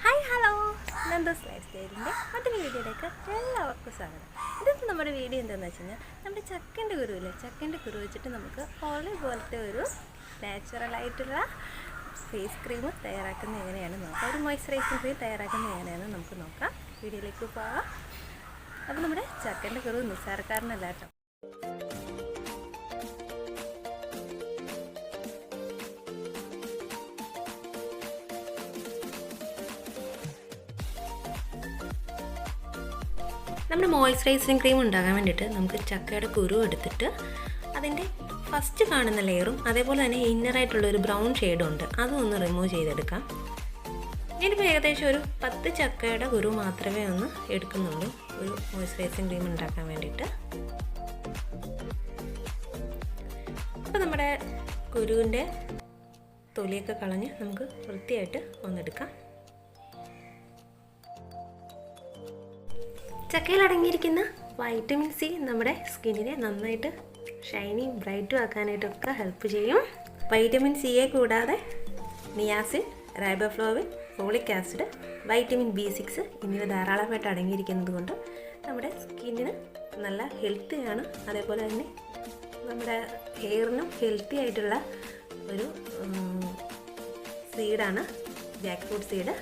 Hi hello, Nandu's life സ്റ്റൈലിൻ്റെ മറ്റൊരു വീഡിയോയിലേക്ക് എല്ലാവർക്കും സ്വാഗതം. ഇതിപ്പോൾ നമ്മുടെ വീഡിയോ എന്താണെന്ന് വെച്ച് കഴിഞ്ഞാൽ നമ്മുടെ ചക്കൻ്റെ കുരുവില്ലേ, ചക്കൻ്റെ കുരു വെച്ചിട്ട് നമുക്ക് OlAY പോലത്തെ ഒരു നാച്ചുറലായിട്ടുള്ള ഫേസ് ക്രീം തയ്യാറാക്കുന്നത് എങ്ങനെയാണ് നോക്കാം. ഒരു മോയ്സ്ചറൈസിങ് ക്രീം തയ്യാറാക്കുന്നത് എങ്ങനെയാണെന്ന് നമുക്ക് നോക്കാം. വീഡിയോയിലേക്ക് പോകാം. അപ്പോൾ നമ്മുടെ ചക്കൻ്റെ കുരു നിസ്സാരക്കാരനല്ല കേട്ടോ. നമ്മുടെ മോയ്സ്ചറൈസിങ് ക്രീം ഉണ്ടാകാൻ വേണ്ടിയിട്ട് നമുക്ക് ചക്കയുടെ കുരു എടുത്തിട്ട് അതിൻ്റെ ഫസ്റ്റ് കാണുന്ന ലെയറും അതേപോലെ തന്നെ ഇന്നറായിട്ടുള്ള ഒരു ബ്രൗൺ ഷെയ്ഡും ഉണ്ട്, അതും ഒന്ന് റിമൂവ് ചെയ്തെടുക്കാം. ഞാനിപ്പോൾ ഏകദേശം ഒരു 10 ചക്കയുടെ കുരു മാത്രമേ ഒന്ന് എടുക്കുന്നുള്ളൂ ഒരു മോയ്സ്ചറൈസിങ് ക്രീം ഉണ്ടാക്കാൻ വേണ്ടിയിട്ട്. അപ്പോൾ നമ്മുടെ കുരുവിൻ്റെ തൊലിയൊക്കെ കളഞ്ഞ് നമുക്ക് വൃത്തിയായിട്ട് ഒന്നെടുക്കാം. ചക്കയിൽ അടങ്ങിയിരിക്കുന്ന വൈറ്റമിൻ സി നമ്മുടെ സ്കിന്നിനെ നന്നായിട്ട് ഷൈനിങ് ബ്രൈറ്റും ആക്കാനായിട്ടൊക്കെ ഹെൽപ്പ് ചെയ്യും. വൈറ്റമിൻ സിയെ കൂടാതെ niacin, riboflavin, folic acid, vitamin B6 എന്നിവ ധാരാളമായിട്ട് അടങ്ങിയിരിക്കുന്നത് കൊണ്ട് നമ്മുടെ സ്കിന്നിന് നല്ല ഹെൽത്തിയാണ്. അതേപോലെ തന്നെ നമ്മുടെ ഹെയറിനും ഹെൽത്തി ആയിട്ടുള്ള ഒരു സീഡാണ് ജാക്ക് ഫ്രൂട്ട് സീഡ്.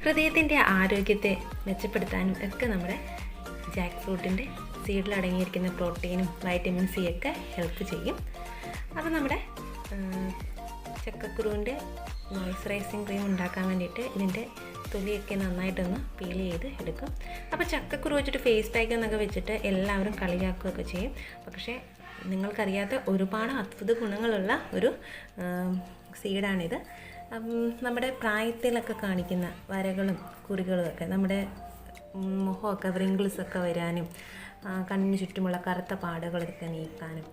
ഹൃദയത്തിൻ്റെ ആരോഗ്യത്തെ മെച്ചപ്പെടുത്താനും ഒക്കെ നമ്മുടെ ജാക്ക് ഫ്രൂട്ടിൻ്റെ സീഡിൽ അടങ്ങിയിരിക്കുന്ന പ്രോട്ടീനും വൈറ്റമിൻ സി ഒക്കെ ഹെൽപ്പ് ചെയ്യും. അപ്പോൾ നമ്മുടെ ചക്കക്കുരുവിൻ്റെ മോയ്സ്ചറൈസിങ് ക്രീം ഉണ്ടാക്കാൻ വേണ്ടിയിട്ട് ഇതിൻ്റെ തൊലിയൊക്കെ നന്നായിട്ടൊന്ന് പീൽ ചെയ്ത് എടുക്കും. അപ്പോൾ ചക്കക്കുരു വെച്ചിട്ട് ഫേസ് പാക്ക് എന്നൊക്കെ വെച്ചിട്ട് എല്ലാവരും കളിയാക്കുകയൊക്കെ ചെയ്യും. പക്ഷേ നിങ്ങൾക്കറിയാത്ത ഒരുപാട് അത്ഭുത ഗുണങ്ങളുള്ള ഒരു സീഡാണിത്. നമ്മുടെ പ്രായത്തിലൊക്കെ കാണിക്കുന്ന വരകളും കുറികളും ഒക്കെ നമ്മുടെ മുഖമൊക്കെ വ്രിങ്കിൾസൊക്കെ വരാനും കണ്ണിന് ചുറ്റുമുള്ള കറുത്ത പാടുകളൊക്കെ നീക്കാനും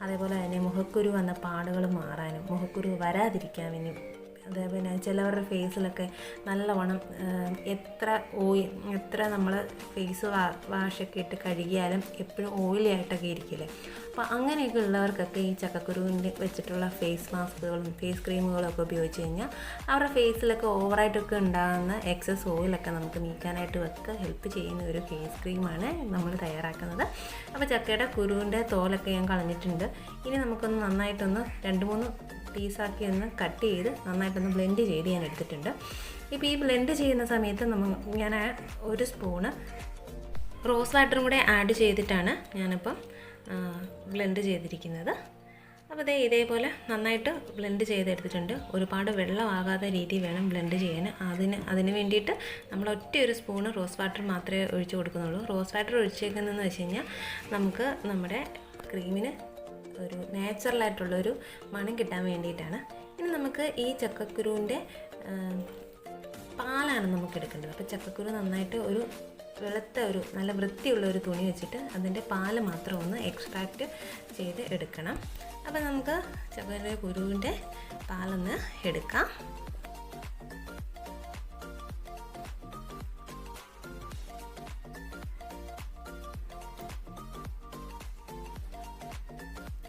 അതേപോലെ തന്നെ മുഖക്കുരു വന്ന പാടുകൾ മാറാനും മുഖക്കുരു വരാതിരിക്കാനും അതേപോലെ ചിലവരുടെ ഫേസിലൊക്കെ നല്ലവണ്ണം എത്ര നമ്മൾ ഫേസ് വാഷൊക്കെ ഇട്ട് കഴുകിയാലും എപ്പോഴും ഓയിലി ആയിട്ടൊക്കെ ഇരിക്കില്ലേ. അപ്പോൾ അങ്ങനെയൊക്കെ ഉള്ളവർക്കൊക്കെ ഈ ചക്കക്കുരുവിൻ്റെ വെച്ചിട്ടുള്ള ഫേസ് മാസ്കുകളും ഫേസ് ക്രീമുകളും ഒക്കെ ഉപയോഗിച്ച് കഴിഞ്ഞാൽ അവരുടെ ഫേസിലൊക്കെ ഓവറായിട്ടൊക്കെ ഉണ്ടാകുന്ന എക്സസ് ഓയിലൊക്കെ നമുക്ക് നീക്കാനായിട്ട് ഒക്കെ ഹെൽപ്പ് ചെയ്യുന്ന ഒരു ഫേസ് ക്രീമാണ് നമ്മൾ തയ്യാറാക്കുന്നത്. അപ്പോൾ ചക്കയുടെ കുരുവിൻ്റെ തോലൊക്കെ ഞാൻ കളഞ്ഞിട്ടുണ്ട്. ഇനി നമുക്കൊന്ന് നന്നായിട്ടൊന്ന് 2-3 പീസാക്കി ഒന്ന് കട്ട് ചെയ്ത് നന്നായിട്ടൊന്ന് ബ്ലെൻഡ് ചെയ്ത് ഞാൻ എടുത്തിട്ടുണ്ട്. ഇപ്പോൾ ഈ ബ്ലെൻഡ് ചെയ്യുന്ന സമയത്ത് ഞാൻ 1 സ്പൂണ് റോസ് വാട്ടറും കൂടെ ആഡ് ചെയ്തിട്ടാണ് ഞാനിപ്പം ബ്ലെൻഡ് ചെയ്തിരിക്കുന്നത്. അപ്പോൾ ഇതേപോലെ നന്നായിട്ട് ബ്ലെൻഡ് ചെയ്തെടുത്തിട്ടുണ്ട്. ഒരുപാട് വെള്ളമാകാത്ത രീതിയിൽ വേണം ബ്ലെൻഡ് ചെയ്യാൻ. അതിന് വേണ്ടിയിട്ട് നമ്മൾ ഒരു സ്പൂണ് റോസ് വാട്ടർ മാത്രമേ ഒഴിച്ച് കൊടുക്കുന്നുള്ളൂ. റോസ് വാട്ടർ ഒഴിച്ചേക്കുന്നതെന്ന് വെച്ച് കഴിഞ്ഞാൽ നമുക്ക് നമ്മുടെ ക്രീമിന് ഒരു നാച്ചുറലായിട്ടുള്ളൊരു മണം കിട്ടാൻ വേണ്ടിയിട്ടാണ്. ഇനി നമുക്ക് ഈ ചക്കക്കുരുവിൻ്റെ പാലാണ് നമുക്ക് എടുക്കേണ്ടത്. അപ്പോൾ ചക്കക്കുരു നന്നായിട്ട് ഒരു വെളുത്ത ഒരു നല്ല വൃത്തിയുള്ള ഒരു തുണി വെച്ചിട്ട് അതിൻ്റെ പാല് മാത്രം ഒന്ന് എക്സ്ട്രാക്റ്റ് ചെയ്ത് എടുക്കണം. അപ്പോൾ നമുക്ക് ചക്കക്കുരുവിൻ്റെ പാലൊന്ന് എടുക്കാം.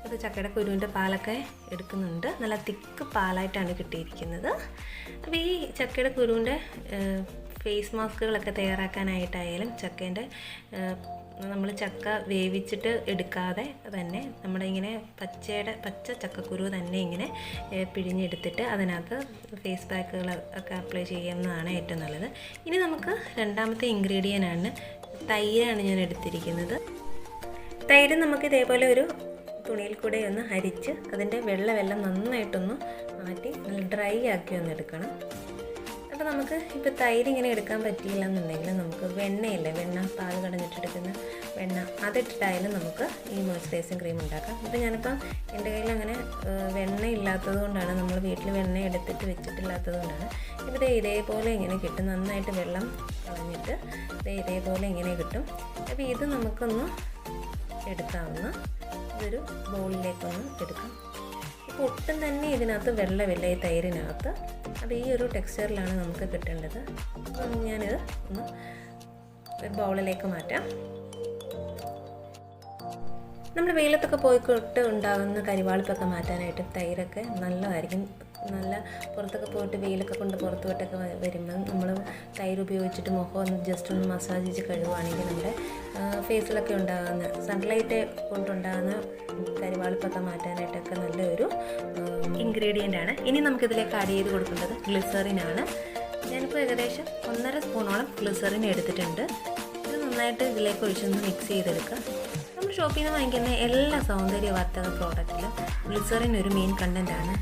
അത് ചക്കയുടെ കുരുവിൻ്റെ പാലൊക്കെ എടുക്കുന്നുണ്ട്. നല്ല തിക്ക് പാലായിട്ടാണ് കിട്ടിയിരിക്കുന്നത്. അപ്പോൾ ഈ ചക്കയുടെ കുരുവിൻ്റെ ഫേസ് മാസ്കുകളൊക്കെ തയ്യാറാക്കാനായിട്ടായാലും നമ്മൾ ചക്ക വേവിച്ചിട്ട് എടുക്കാതെ തന്നെ നമ്മുടെ ഇങ്ങനെ പച്ച ചക്കക്കുരു തന്നെ ഇങ്ങനെ പിഴിഞ്ഞെടുത്തിട്ട് അതിനകത്ത് ഫേസ് പാക്കുകൾ ഒക്കെ അപ്ലൈ ചെയ്യുന്നതാണ് ഏറ്റവും നല്ലത്. ഇനി നമുക്ക് രണ്ടാമത്തെ ഇൻഗ്രീഡിയൻ്റാണ് തൈരാണ് ഞാൻ എടുത്തിരിക്കുന്നത്. തൈര് നമുക്ക് ഇതേപോലെ ഒരു തുണിയിൽ കൂടെ ഒന്ന് അരിച്ച് അതിൻ്റെ വെള്ളം നന്നായിട്ടൊന്ന് മാറ്റി നല്ല ഡ്രൈ ആക്കി ഒന്ന് എടുക്കണം. അപ്പോൾ നമുക്ക് ഇപ്പോൾ തൈര് ഇങ്ങനെ എടുക്കാൻ പറ്റിയില്ല എന്നുണ്ടെങ്കിൽ നമുക്ക് വെണ്ണ പാൽ കടഞ്ഞിട്ടെടുക്കുന്ന വെണ്ണ അതിട്ടിട്ടായാലും നമുക്ക് ഈ മോയ്സ്ചറൈസിങ് ക്രീം ഉണ്ടാക്കാം. ഇപ്പോൾ ഞാനിപ്പം എൻ്റെ കയ്യിൽ അങ്ങനെ വെണ്ണ ഇല്ലാത്തത് കൊണ്ടാണ്, നമ്മൾ വീട്ടിൽ വെണ്ണ എടുത്തിട്ട് വെച്ചിട്ടില്ലാത്തത് കൊണ്ടാണ്. ഇപ്പോൾ ഇതേപോലെ ഇങ്ങനെ കിട്ടും. നന്നായിട്ട് വെള്ളം കളഞ്ഞിട്ട് ഇതേപോലെ ഇങ്ങനെ കിട്ടും. അപ്പോൾ ഇത് നമുക്കൊന്ന് എടുക്കാവുന്ന ഇതൊരു ബൗളിലേക്കൊന്ന് എടുക്കാം. ഇപ്പോൾ ഒട്ടും തന്നെ ഇതിനകത്ത് വെള്ളമില്ല ഈ തൈരിനകത്ത്. അപ്പോൾ ഈ ഒരു ടെക്സ്ചറിലാണ് നമുക്ക് കിട്ടേണ്ടത്. അപ്പം ഞാനിത് ഒന്ന് ഒരു ബൗളിലേക്ക് മാറ്റാം. നമ്മുടെ വെയിലത്തൊക്കെ പോയിക്കൊണ്ട് ഉണ്ടാകുന്ന കരിവാളിപ്പൊക്കെ മാറ്റാനായിട്ട് തൈരൊക്കെ നല്ലതായിരിക്കും. നല്ല പുറത്തൊക്കെ പോയിട്ട് വെയിലൊക്കെ കൊണ്ട് പുറത്ത് പോയിട്ടൊക്കെ വരുമ്പോൾ നമ്മൾ തൈര് ഉപയോഗിച്ചിട്ട് മുഖം ഒന്ന് ജസ്റ്റ് ഒന്ന് മസാജ് ചെയ്ത് കഴുകുകയാണെങ്കിൽ നമ്മുടെ ഫേസിലൊക്കെ ഉണ്ടാകുന്ന സൺലൈറ്റ് കൊണ്ടുണ്ടാകുന്ന കരിവാളിപ്പൊക്കെ മാറ്റാനായിട്ടൊക്കെ നല്ലൊരു ഇൻഗ്രീഡിയൻ്റ് ആണ്. ഇനി നമുക്കിതിലേക്ക് ആഡ് ചെയ്ത് കൊടുക്കേണ്ടത് ഗ്ലിസറിനാണ്. ഞാനിപ്പോൾ ഏകദേശം 1.5 സ്പൂണോളം ഗ്ലിസറിൻ എടുത്തിട്ടുണ്ട്. ഇത് നന്നായിട്ട് ഇതിലേക്ക് ഒഴിച്ചൊന്ന് മിക്സ് ചെയ്തെടുക്കുക. നമ്മൾ ഷോപ്പിൽ നിന്ന് വാങ്ങിക്കുന്ന എല്ലാ സൗന്ദര്യവർദ്ധക പ്രോഡക്റ്റിലും ഗ്ലിസറിൻ ഒരു മെയിൻ കണ്ടൻ്റാണ്.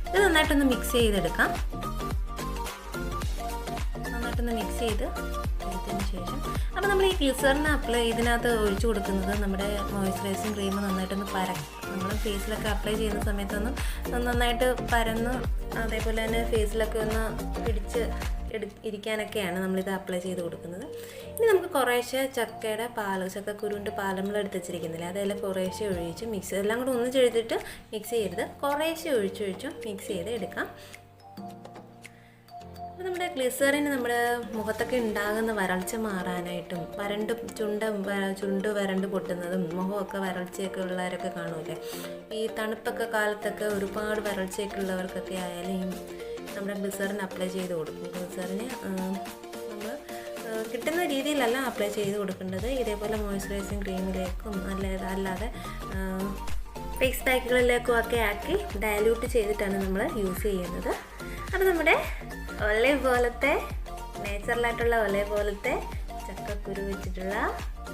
ഇത് നന്നായിട്ടൊന്ന് മിക്സ് ചെയ്തെടുക്കാം. നന്നായിട്ടൊന്ന് മിക്സ് ചെയ്ത് എടുത്തതിന് ശേഷം അപ്പോൾ നമ്മൾ ഈ ഗ്ലിസറിന് ഇതിനകത്ത് ഒഴിച്ചു കൊടുക്കുന്നത് നമ്മുടെ മോയ്സ്ചറൈസിങ് ക്രീം നന്നായിട്ടൊന്ന് നമ്മൾ ഫേസിലൊക്കെ അപ്ലൈ ചെയ്യുന്ന സമയത്തൊന്ന് നന്നായിട്ട് പരന്ന് അതേപോലെ തന്നെ ഫേസിലൊക്കെ ഒന്ന് പിടിച്ച് ഇരിക്കാനൊക്കെയാണ് നമ്മളിത് അപ്ലൈ ചെയ്ത് കൊടുക്കുന്നത്. ഇനി നമുക്ക് കുറേശ്ശെ ചക്കക്കുരുവിൻ്റെ പാൽ നമ്മൾ എടുത്ത് വെച്ചിരിക്കുന്നില്ല, അതെല്ലാം കുറേശ്ശെ ഒഴിച്ച് മിക്സ് എല്ലാം കൂടെ ഒന്ന് ചെയ്തിട്ട് മിക്സ് ചെയ്ത് കുറേശ്ശെ ഒഴിച്ചും മിക്സ് ചെയ്ത് എടുക്കാം. അപ്പോൾ നമ്മുടെ ഗ്ലിസറിന് നമ്മുടെ മുഖത്തൊക്കെ ഉണ്ടാകുന്ന വരൾച്ച മാറാനായിട്ടും ചുണ്ട് വരണ്ട് പൊട്ടുന്നതും മുഖമൊക്കെ വരൾച്ചയൊക്കെ ഉള്ളവരൊക്കെ കാണൂലേ, ഈ തണുപ്പൊക്കെ കാലത്തൊക്കെ ഒരുപാട് വരൾച്ചയൊക്കെ ഉള്ളവർക്കൊക്കെ ആയാലും നമ്മുടെ ഗ്ലിസറിന് അപ്ലൈ ചെയ്ത് കൊടുക്കും. ഗ്ലിസറിന് നമ്മൾ കിട്ടുന്ന രീതിയിലല്ല അപ്ലൈ ചെയ്ത് കൊടുക്കേണ്ടത്. ഇതേപോലെ മോയ്സ്ചറൈസിങ് ക്രീമിലേക്കും അല്ലാതെ ഫേസ് പാക്കുകളിലേക്കും ഒക്കെ ആക്കി ഡയലൂട്ട് ചെയ്തിട്ടാണ് നമ്മൾ യൂസ് ചെയ്യുന്നത്. അപ്പോൾ നമ്മുടെ OlAY പോലത്തെ നേച്ചുറലായിട്ടുള്ള OlAY പോലത്തെ ചക്കക്കുരു വെച്ചിട്ടുള്ള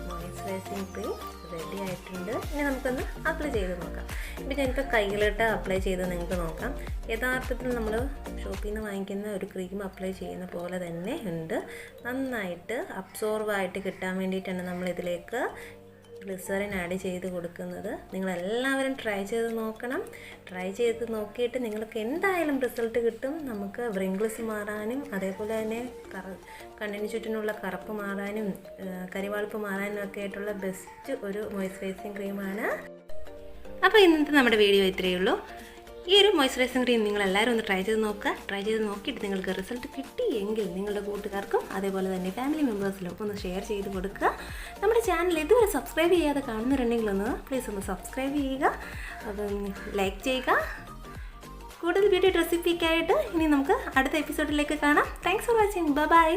മോയ്സ്ചറൈസിങ് ക്രീം റെഡി ആയിട്ടുണ്ട്. ഇനി നമുക്കൊന്ന് അപ്ലൈ ചെയ്ത് നോക്കാം. ഇപ്പം ഞാനിപ്പോൾ കയ്യിലിട്ട് അപ്ലൈ ചെയ്ത് നിങ്ങൾക്ക് നോക്കാം. യഥാർത്ഥത്തിൽ നമ്മൾ ഷോപ്പിൽ നിന്ന് വാങ്ങിക്കുന്ന ഒരു ക്രീം അപ്ലൈ ചെയ്യുന്ന പോലെ തന്നെ ഉണ്ട്. നന്നായിട്ട് അബ്സോർവായിട്ട് കിട്ടാൻ വേണ്ടിയിട്ടാണ് നമ്മളിതിലേക്ക് ഗ്ലിസറിൻ ആഡ് ചെയ്ത് കൊടുക്കുന്നത്. നിങ്ങളെല്ലാവരും ട്രൈ ചെയ്ത് നോക്കണം. ട്രൈ ചെയ്ത് നോക്കിയിട്ട് നിങ്ങൾക്ക് എന്തായാലും റിസൾട്ട് കിട്ടും. നമുക്ക് വ്രിങ്കിൾസ് മാറാനും അതേപോലെ തന്നെ കണ്ണിന് ചുറ്റിനുള്ള കറുപ്പ് മാറാനും കരിവാളിപ്പ് മാറാനും ഒക്കെ ആയിട്ടുള്ള ബെസ്റ്റ് ഒരു മോയ്സ്ചറൈസിങ് ക്രീമാണ്. അപ്പോൾ ഇന്നത്തെ നമ്മുടെ വീഡിയോ ഇത്രയേ ഉള്ളൂ. ഈ ഒരു മോയ്സ്ചറൈസിങ് ക്രീം നിങ്ങളെല്ലാവരും ഒന്ന് ട്രൈ ചെയ്ത് നോക്കുക. ട്രൈ ചെയ്ത് നോക്കിയിട്ട് നിങ്ങൾക്ക് റിസൾട്ട് കിട്ടിയെങ്കിൽ നിങ്ങളുടെ കൂട്ടുകാർക്കും അതേപോലെ തന്നെ ഫാമിലി മെമ്പേഴ്സിലും ഒന്ന് ഷെയർ ചെയ്ത് കൊടുക്കുക. നമ്മുടെ ചാനൽ ഇതുവരെ സബ്സ്ക്രൈബ് ചെയ്യാതെ കാണുന്നുണ്ടെങ്കിൽ പ്ലീസ് ഒന്ന് സബ്സ്ക്രൈബ് ചെയ്യുക, അത് ലൈക്ക് ചെയ്യുക. കൂടുതൽ ബ്യൂട്ടി റെസിപ്പിക്കായിട്ട് ഇനി നമുക്ക് അടുത്ത എപ്പിസോഡിലേക്ക് കാണാം. Thanks for watching. ബൈ.